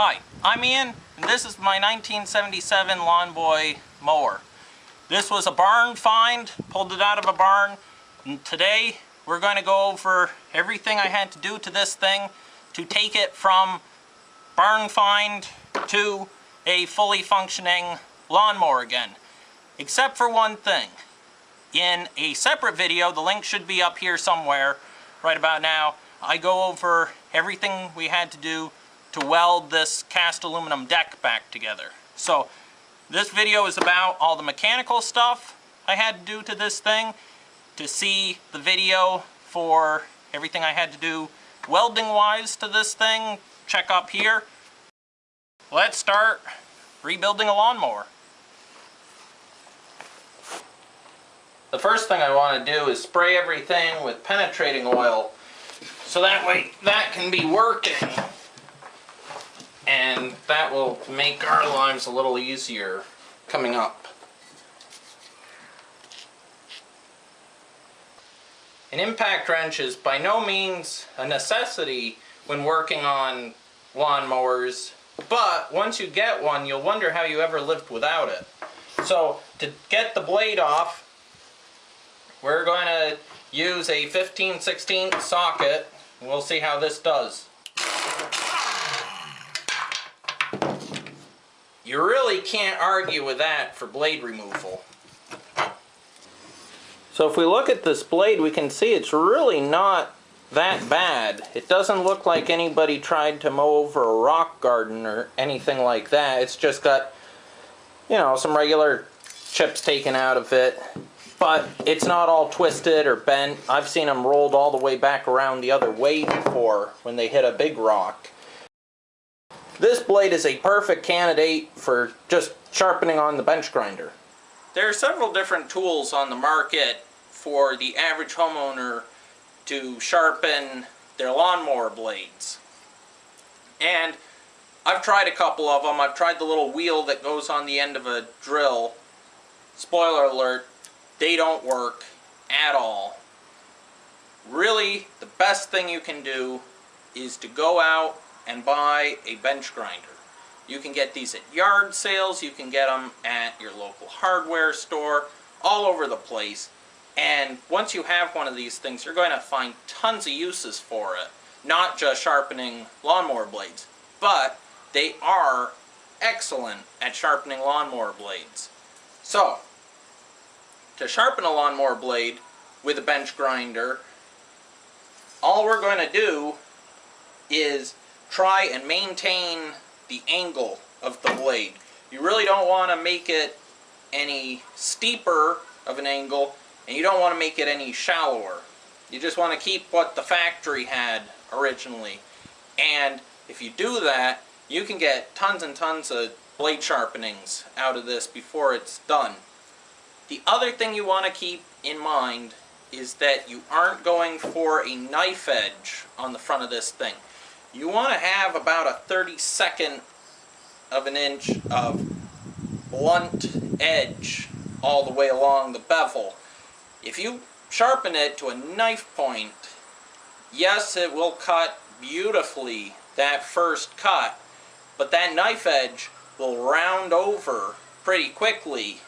Hi, I'm Ian, and this is my 1977 Lawn Boy mower. This was a barn find, pulled it out of a barn, and today we're going to go over everything I had to do to this thing to take it from barn find to a fully functioning lawnmower again. Except for one thing. In a separate video, the link should be up here somewhere right about now, I go over everything we had to do to weld this cast aluminum deck back together. So this video is about all the mechanical stuff I had to do to this thing. To see the video for everything I had to do welding wise to this thing, check up here. Let's start rebuilding a lawnmower. The first thing I want to do is spray everything with penetrating oil so that way that can be working. And that will make our lives a little easier coming up. An impact wrench is by no means a necessity when working on lawnmowers, but once you get one, you'll wonder how you ever lived without it. So to get the blade off, we're going to use a 15/16 socket. We'll see how this does. You really can't argue with that for blade removal. So if we look at this blade, we can see it's really not that bad. It doesn't look like anybody tried to mow over a rock garden or anything like that. It's just got, you know, some regular chips taken out of it. But it's not all twisted or bent. I've seen them rolled all the way back around the other way before when they hit a big rock. This blade is a perfect candidate for just sharpening on the bench grinder. There are several different tools on the market for the average homeowner to sharpen their lawnmower blades. And I've tried a couple of them. I've tried the little wheel that goes on the end of a drill. Spoiler alert, they don't work at all. Really, the best thing you can do is to go out and buy a bench grinder. You can get these at yard sales, you can get them at your local hardware store, all over the place. And once you have one of these things, you're going to find tons of uses for it. Not just sharpening lawnmower blades, but they are excellent at sharpening lawnmower blades. So, to sharpen a lawnmower blade with a bench grinder, all we're going to do is try and maintain the angle of the blade. You really don't want to make it any steeper of an angle, and you don't want to make it any shallower. You just want to keep what the factory had originally. And if you do that, you can get tons and tons of blade sharpenings out of this before it's done. The other thing you want to keep in mind is that you aren't going for a knife edge on the front of this thing. You want to have about a 32nd of an inch of blunt edge all the way along the bevel. If you sharpen it to a knife point, yes, it will cut beautifully that first cut, but that knife edge will round over pretty quickly,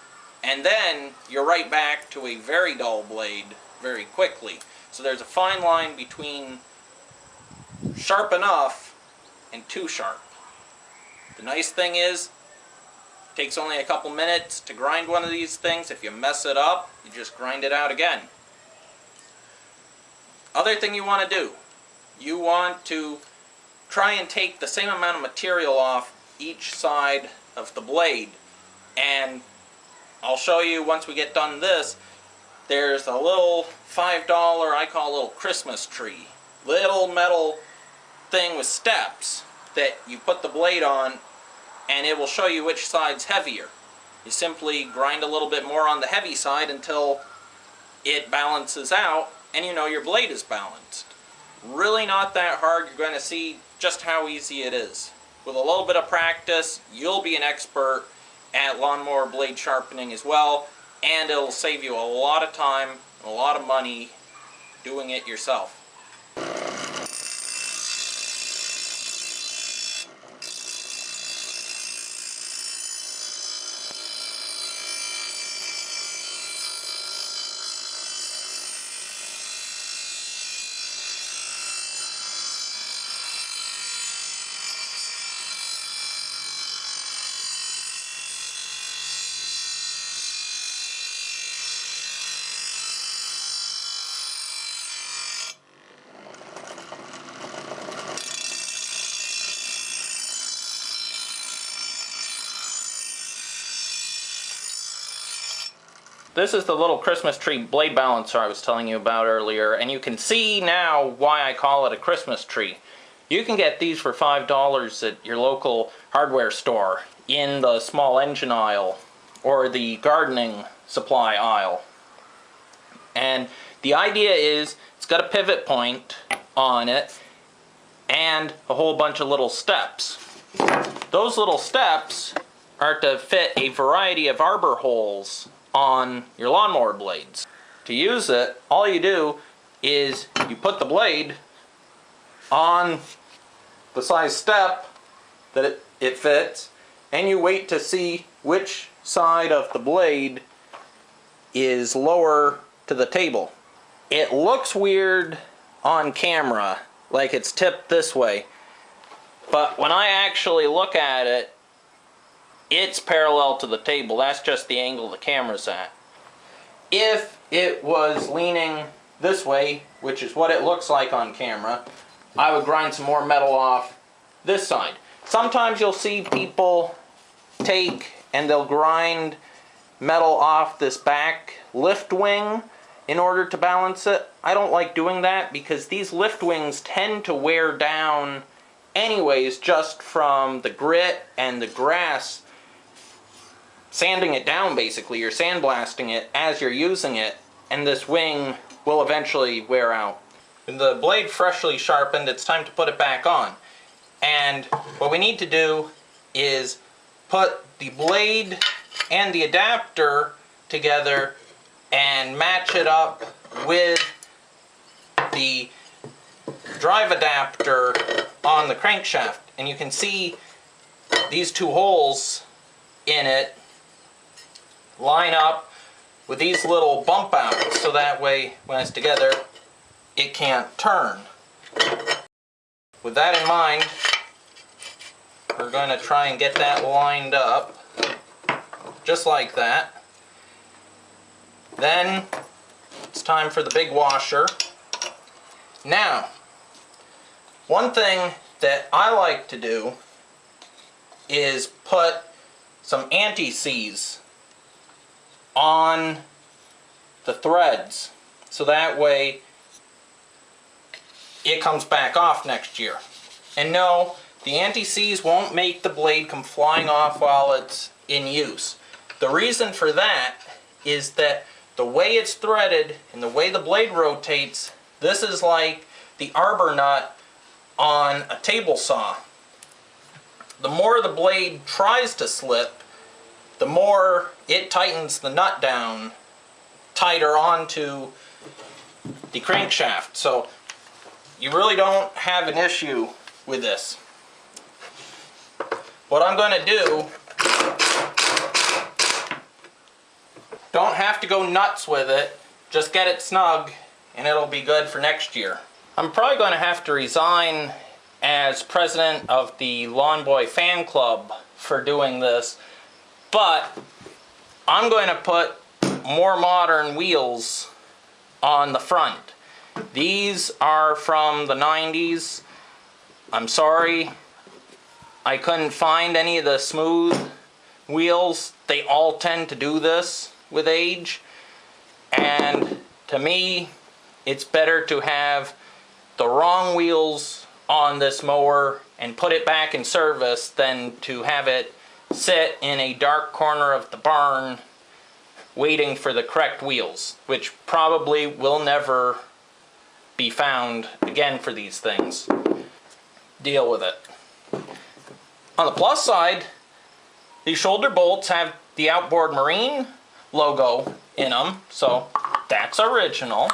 and then you're right back to a very dull blade very quickly. So there's a fine line between sharp enough and too sharp. The nice thing is, it takes only a couple minutes to grind one of these things. If you mess it up, you just grind it out again. Other thing you want to do, you want to try and take the same amount of material off each side of the blade. And I'll show you once we get done this. There's a little $5, I call a little Christmas tree. Little metal thing with steps that you put the blade on, and it will show you which side's heavier. You simply grind a little bit more on the heavy side until it balances out, and you know your blade is balanced. Really not that hard. You're going to see just how easy it is. With a little bit of practice, you'll be an expert at lawnmower blade sharpening as well, and it'll save you a lot of time and a lot of money doing it yourself. This is the little Christmas tree blade balancer I was telling you about earlier, and you can see now why I call it a Christmas tree. You can get these for $5 at your local hardware store in the small engine aisle or the gardening supply aisle. And the idea is it's got a pivot point on it and a whole bunch of little steps. Those little steps are to fit a variety of arbor holes on your lawnmower blades. To use it, all you do is you put the blade on the size step that it fits, and you wait to see which side of the blade is lower to the table. It looks weird on camera, like it's tipped this way, but when I actually look at it, it's parallel to the table. That's just the angle the camera's at. If it was leaning this way, which is what it looks like on camera, I would grind some more metal off this side. Sometimes you'll see people take and they'll grind metal off this back lift wing in order to balance it. I don't like doing that because these lift wings tend to wear down anyways just from the grit and the grass sanding it down. Basically, you're sandblasting it as you're using it, and this wing will eventually wear out. With the blade freshly sharpened, it's time to put it back on. And what we need to do is put the blade and the adapter together and match it up with the drive adapter on the crankshaft. And you can see these two holes in it line up with these little bump outs, so that way when it's together it can't turn. With that in mind, we're going to try and get that lined up just like that. Then it's time for the big washer. Now, one thing that I like to do is put some anti-seize on the threads, so that way it comes back off next year. And no, the anti-seize won't make the blade come flying off while it's in use. The reason for that is that the way it's threaded and the way the blade rotates, this is like the arbor nut on a table saw. The more the blade tries to slip, the more it tightens the nut down tighter onto the crankshaft. So you really don't have an issue with this. What I'm going to do, don't have to go nuts with it, just get it snug and it'll be good for next year. I'm probably going to have to resign as president of the Lawn Boy fan club for doing this, but I'm going to put more modern wheels on the front. These are from the 90s. I'm sorry I couldn't find any of the smooth wheels. They all tend to do this with age, and to me it's better to have the wrong wheels on this mower and put it back in service than to have it sit in a dark corner of the barn waiting for the correct wheels, which probably will never be found again for these things. Deal with it. On the plus side, these shoulder bolts have the Outboard Marine logo in them, so that's original.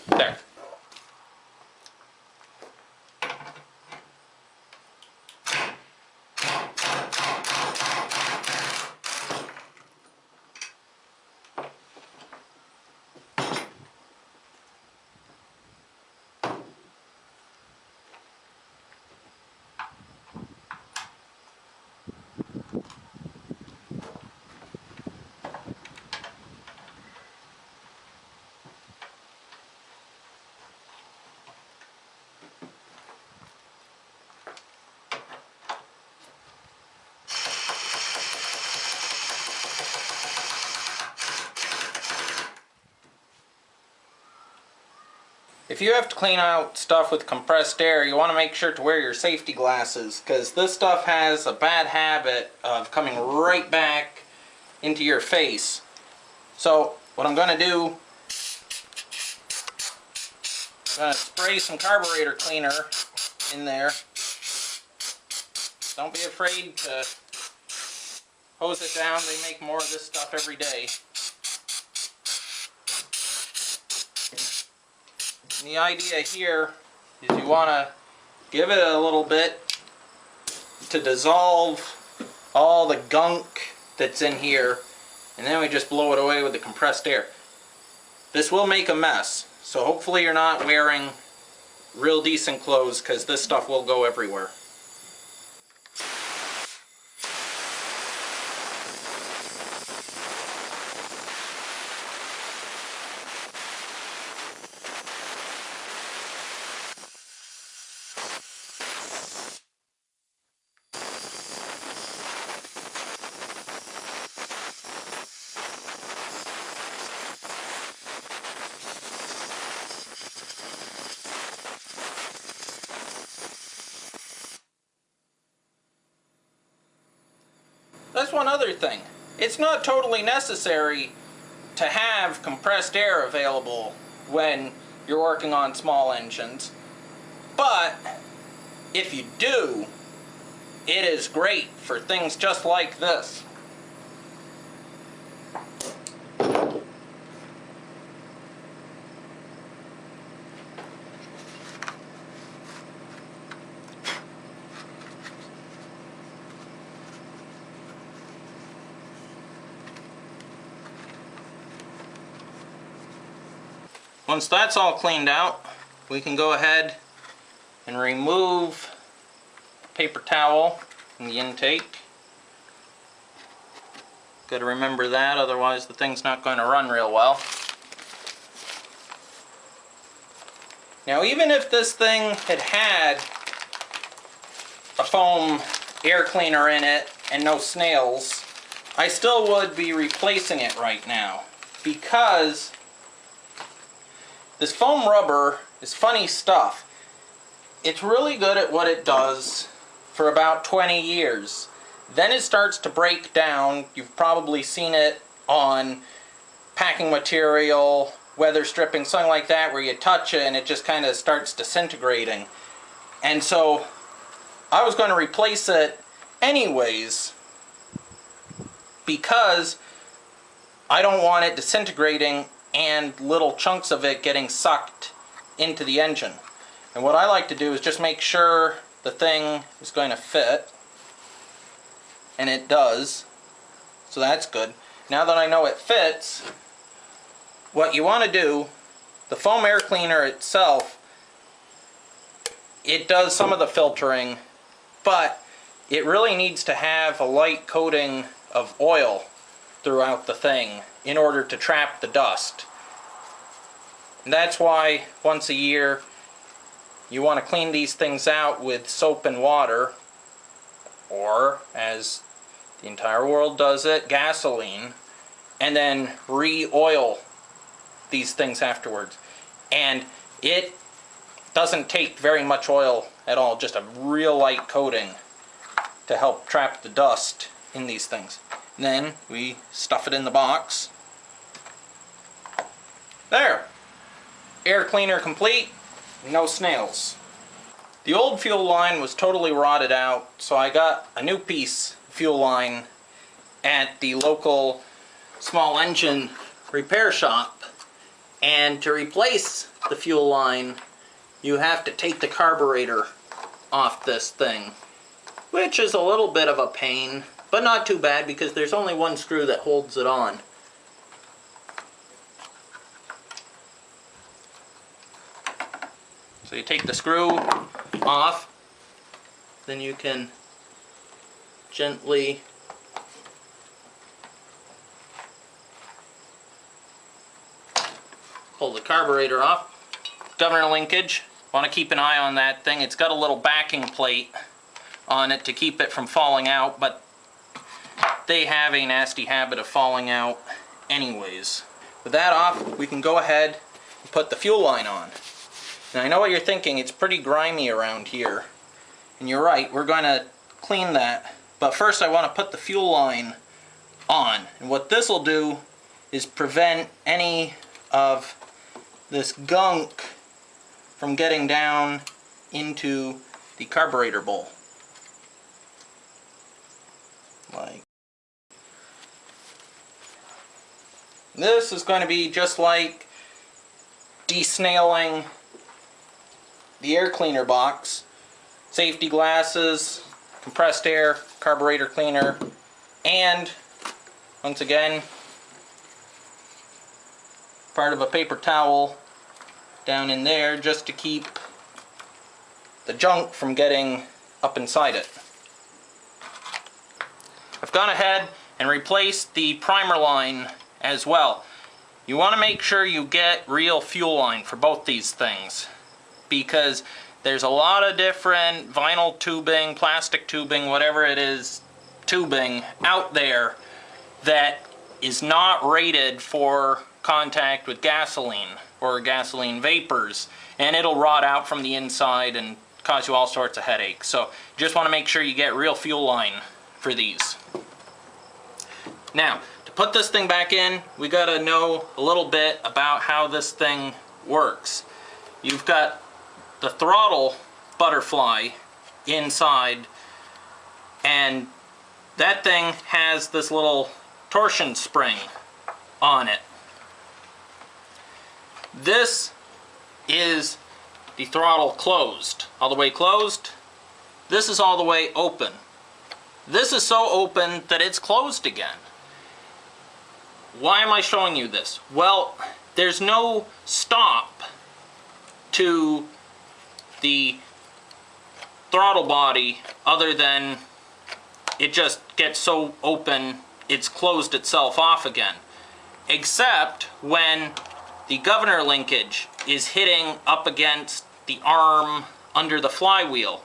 There. If you have to clean out stuff with compressed air, you want to make sure to wear your safety glasses, because this stuff has a bad habit of coming right back into your face. So what I'm going to do, I'm going to spray some carburetor cleaner in there. Don't be afraid to hose it down. They make more of this stuff every day. And the idea here is you want to give it a little bit to dissolve all the gunk that's in here, and then we just blow it away with the compressed air. This will make a mess, so hopefully you're not wearing real decent clothes, because this stuff will go everywhere. That's one other thing. It's not totally necessary to have compressed air available when you're working on small engines, but if you do, it is great for things just like this. Once that's all cleaned out, we can go ahead and remove paper towel from the intake. Got to remember that, otherwise the thing's not going to run real well. Now, even if this thing had a foam air cleaner in it and no snails, I still would be replacing it right now, because this foam rubber is funny stuff. It's really good at what it does for about 20 years. Then it starts to break down. You've probably seen it on packing material, weather stripping, something like that, where you touch it and it just kind of starts disintegrating. And so I was going to replace it anyways, because I don't want it disintegrating and little chunks of it getting sucked into the engine. And what I like to do is just make sure the thing is going to fit, and it does, so that's good. Now that I know it fits, what you want to do, the foam air cleaner itself, it does some of the filtering, but it really needs to have a light coating of oil throughout the thing in order to trap the dust. And that's why once a year you want to clean these things out with soap and water, or as the entire world does it, gasoline, and then re-oil these things afterwards. And it doesn't take very much oil at all, just a real light coating to help trap the dust in these things. And then we stuff it in the box. There! Air cleaner complete, no snails. The old fuel line was totally rotted out, so I got a new piece of fuel line at the local small engine repair shop. And to replace the fuel line, you have to take the carburetor off this thing, which is a little bit of a pain, but not too bad because there's only one screw that holds it on. So you take the screw off, then you can gently pull the carburetor off. Governor linkage, want to keep an eye on that thing. It's got a little backing plate on it to keep it from falling out, but they have a nasty habit of falling out anyways. With that off, we can go ahead and put the fuel line on. And I know what you're thinking, it's pretty grimy around here. And you're right, we're going to clean that. But first I want to put the fuel line on. And what this will do is prevent any of this gunk from getting down into the carburetor bowl. Like this is going to be just like desnailing the air cleaner box. Safety glasses, compressed air, carburetor cleaner, and once again part of a paper towel down in there just to keep the junk from getting up inside it. I've gone ahead and replaced the primer line as well. You want to make sure you get real fuel line for both these things, because there's a lot of different vinyl tubing, plastic tubing, whatever it is, tubing out there that is not rated for contact with gasoline or gasoline vapors, and it'll rot out from the inside and cause you all sorts of headaches. So you just want to make sure you get real fuel line for these. Now, to put this thing back in, we got to know a little bit about how this thing works. You've got the throttle butterfly inside, and that thing has this little torsion spring on it. This is the throttle closed, all the way closed. This is all the way open. This is so open that it's closed again. Why am I showing you this? Well, there's no stop to the throttle body other than it just gets so open it's closed itself off again. Except when the governor linkage is hitting up against the arm under the flywheel.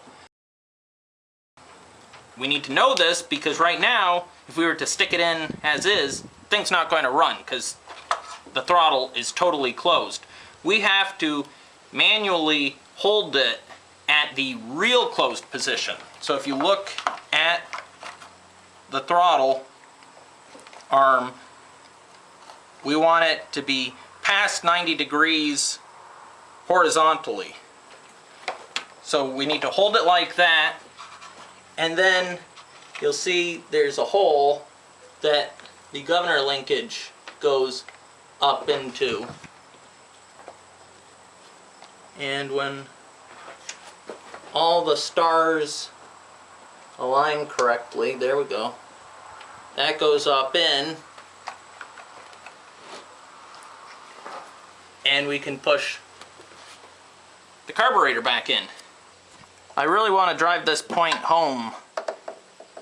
We need to know this because right now, if we were to stick it in as is, the thing's not going to run because the throttle is totally closed. We have to manually hold it at the real closed position. So if you look at the throttle arm, we want it to be past 90 degrees horizontally. So we need to hold it like that, and then you'll see there's a hole that the governor linkage goes up into. And when all the stars align correctly, there we go, that goes up in, and we can push the carburetor back in. I really want to drive this point home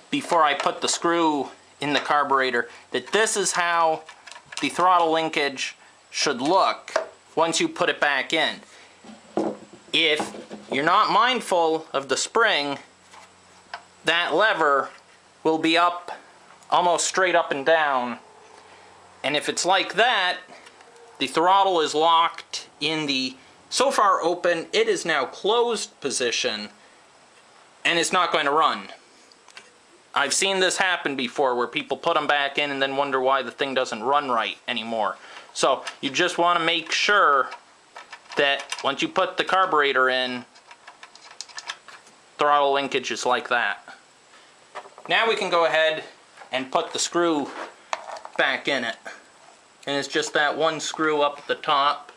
before I put the screw in the carburetor, that this is how the throttle linkage should look once you put it back in. If you're not mindful of the spring, that lever will be up, almost straight up and down. And if it's like that, the throttle is locked in the so far open, it is now closed position, and it's not going to run. I've seen this happen before where people put them back in and then wonder why the thing doesn't run right anymore. So you just want to make sure that once you put the carburetor in, throttle linkage is like that. Now we can go ahead and put the screw back in it. And it's just that one screw up at the top.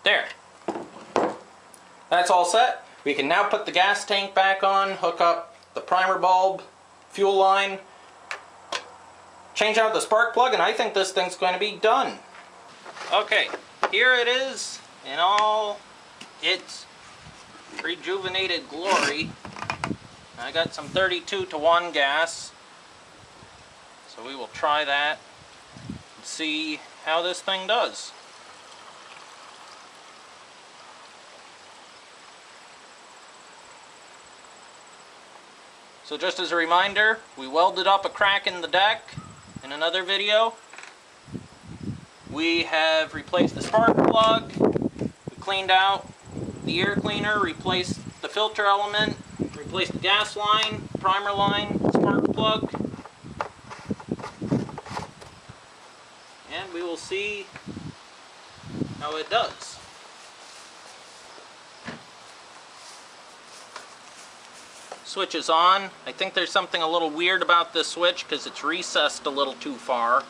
There. That's all set. We can now put the gas tank back on, hook up the primer bulb, fuel line, change out the spark plug, and I think this thing's going to be done. Okay, here it is in all its rejuvenated glory. I got some 32-to-1 gas, so we will try that and see how this thing does. So just as a reminder, we welded up a crack in the deck in another video. We have replaced the spark plug, we cleaned out the air cleaner, replaced the filter element, replaced the gas line, primer line, spark plug, and we will see how it does. Switch is on. I think there's something a little weird about this switch because it's recessed a little too far,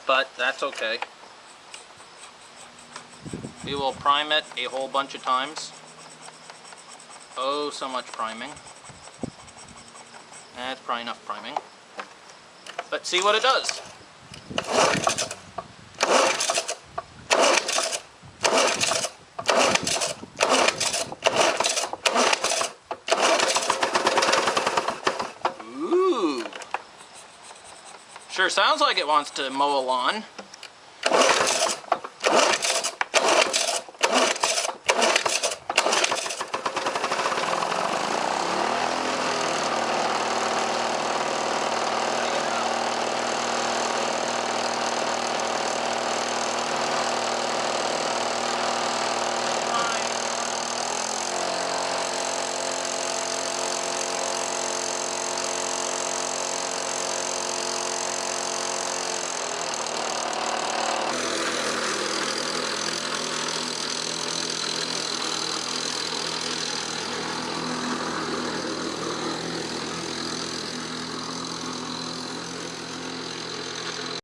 but that's okay. We will prime it a whole bunch of times. Oh, so much priming. That's probably enough priming. Let's see what it does. Ooh. Sure sounds like it wants to mow a lawn.